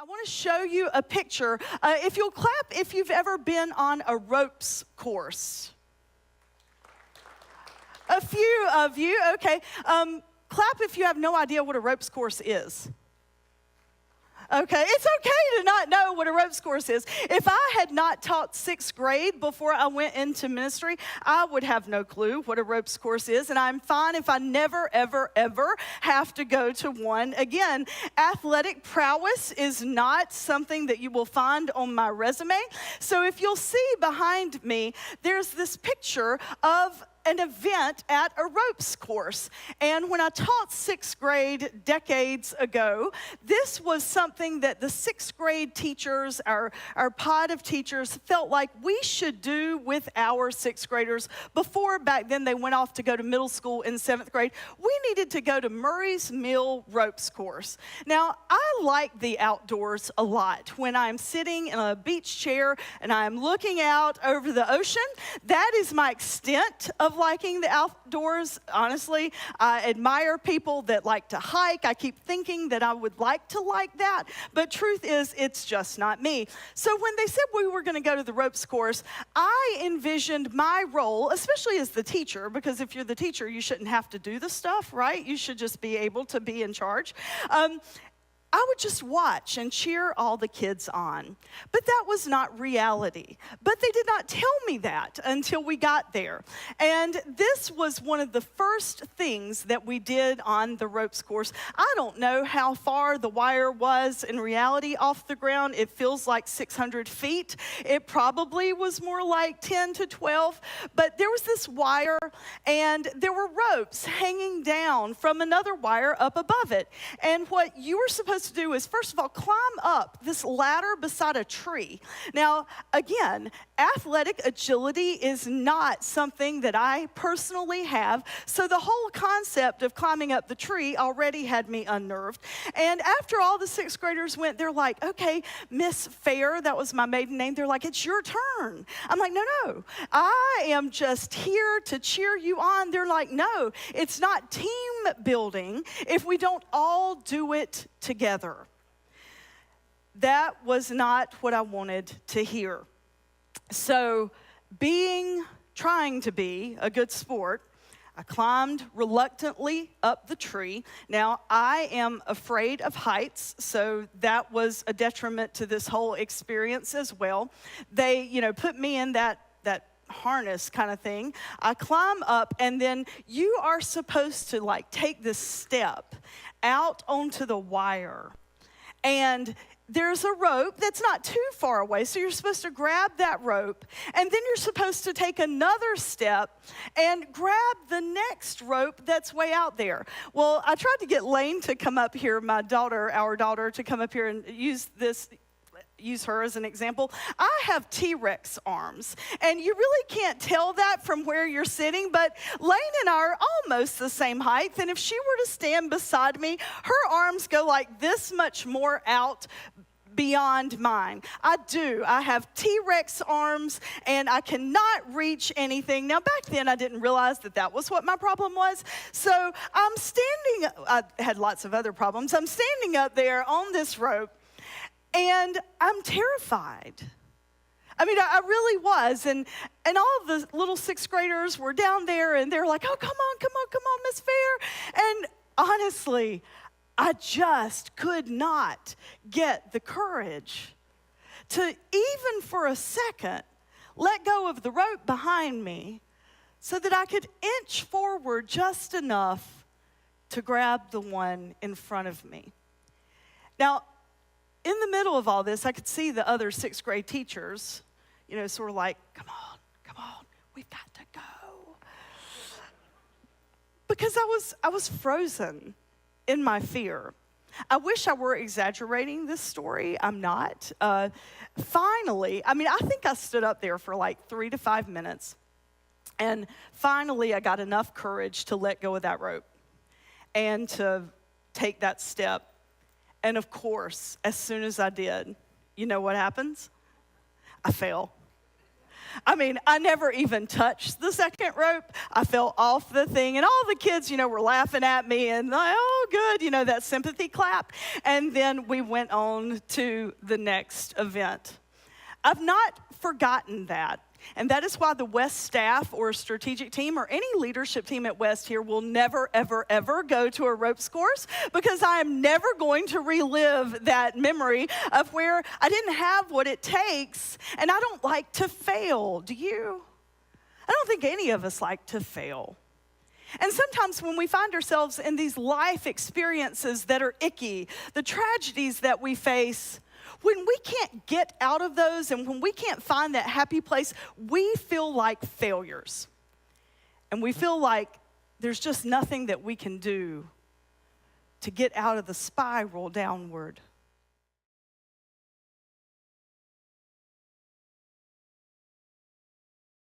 want to show you a picture. If you'll clap if you've ever been on a ropes course. A few of you, okay. Clap if you have no idea what a ropes course is. Okay, it's okay to not know what a ropes course is. If I had not taught 6th grade before I went into ministry, I would have no clue what a ropes course is, and I'm fine if I never, ever, ever have to go to one again. Athletic prowess is not something that you will find on my resume. So if you'll see behind me, there's this picture of an event at a ropes course. And when I taught 6th grade decades ago, this was something that the 6th grade teachers, our pod of teachers, felt like we should do with our 6th graders before back then they went off to go to middle school in 7th grade. We needed to go to Murray's Mill ropes course. Now, I like the outdoors a lot. When I'm sitting in a beach chair and I'm looking out over the ocean, that is my extent of liking the outdoors. Honestly, I admire people that like to hike. I keep thinking that I would like to like that, but truth is, it's just not me. So when they said we were going to go to the ropes course, I envisioned my role, especially as the teacher, because if you're the teacher, you shouldn't have to do the stuff, right? You should just be able to be in charge. I would just watch and cheer all the kids on. But that was not reality. But they did not tell me that until we got there. And this was one of the first things that we did on the ropes course. I don't know how far the wire was in reality off the ground. It feels like 600 feet. It probably was more like 10 to 12. But there was this wire, and there were ropes hanging down from another wire up above it. And what you were supposed to do is, first of all, climb up this ladder beside a tree. Now, again, athletic agility is not something that I personally have, so the whole concept of climbing up the tree already had me unnerved. And after all the 6th graders went, they're like, okay, Miss Fair, that was my maiden name, they're like, it's your turn. I'm like, no, I am just here to cheer you on. They're like, no, it's not team building if we don't all do it together. That was not what I wanted to hear. So, trying to be a good sport, I climbed reluctantly up the tree. Now, I am afraid of heights, so that was a detriment to this whole experience as well. They, put me in that harness kind of thing. I climb up, and then you are supposed to take this step out onto the wire. And there's a rope that's not too far away, so you're supposed to grab that rope, and then you're supposed to take another step and grab the next rope that's way out there. Well, I tried to get Lane to come up here, our daughter, to come up here and use her as an example. I have T-Rex arms, and you really can't tell that from where you're sitting, but Lane and I are almost the same height, and if she were to stand beside me, her arms go like this much more out beyond mine. I have T-Rex arms, and I cannot reach anything. Now, back then, I didn't realize that was what my problem was, so I had lots of other problems. I'm standing up there on this rope, and I'm terrified. I really was. And all the little 6th graders were down there, and they're like, oh, come on, Miss Fair. And honestly, I just could not get the courage to, even for a second, let go of the rope behind me so that I could inch forward just enough to grab the one in front of me. Now, in the middle of all this, I could see the other 6th grade teachers, sort of like, come on, we've got to go. Because I was frozen in my fear. I wish I were exaggerating this story. I'm not. Finally, I think I stood up there for 3 to 5 minutes. And finally, I got enough courage to let go of that rope and to take that step. And of course, as soon as I did, you know what happens? I fell. I mean, I never even touched the second rope. I fell off the thing, and all the kids, were laughing at me and like, oh, good, that sympathy clap. And then we went on to the next event. I've not forgotten that. And that is why the West staff or strategic team or any leadership team at West here will never, ever, ever go to a ropes course, because I am never going to relive that memory of where I didn't have what it takes, and I don't like to fail. Do you? I don't think any of us like to fail. And sometimes when we find ourselves in these life experiences that are icky, the tragedies that we face, when we can't get out of those and when we can't find that happy place, we feel like failures. And we feel like there's just nothing that we can do to get out of the spiral downward.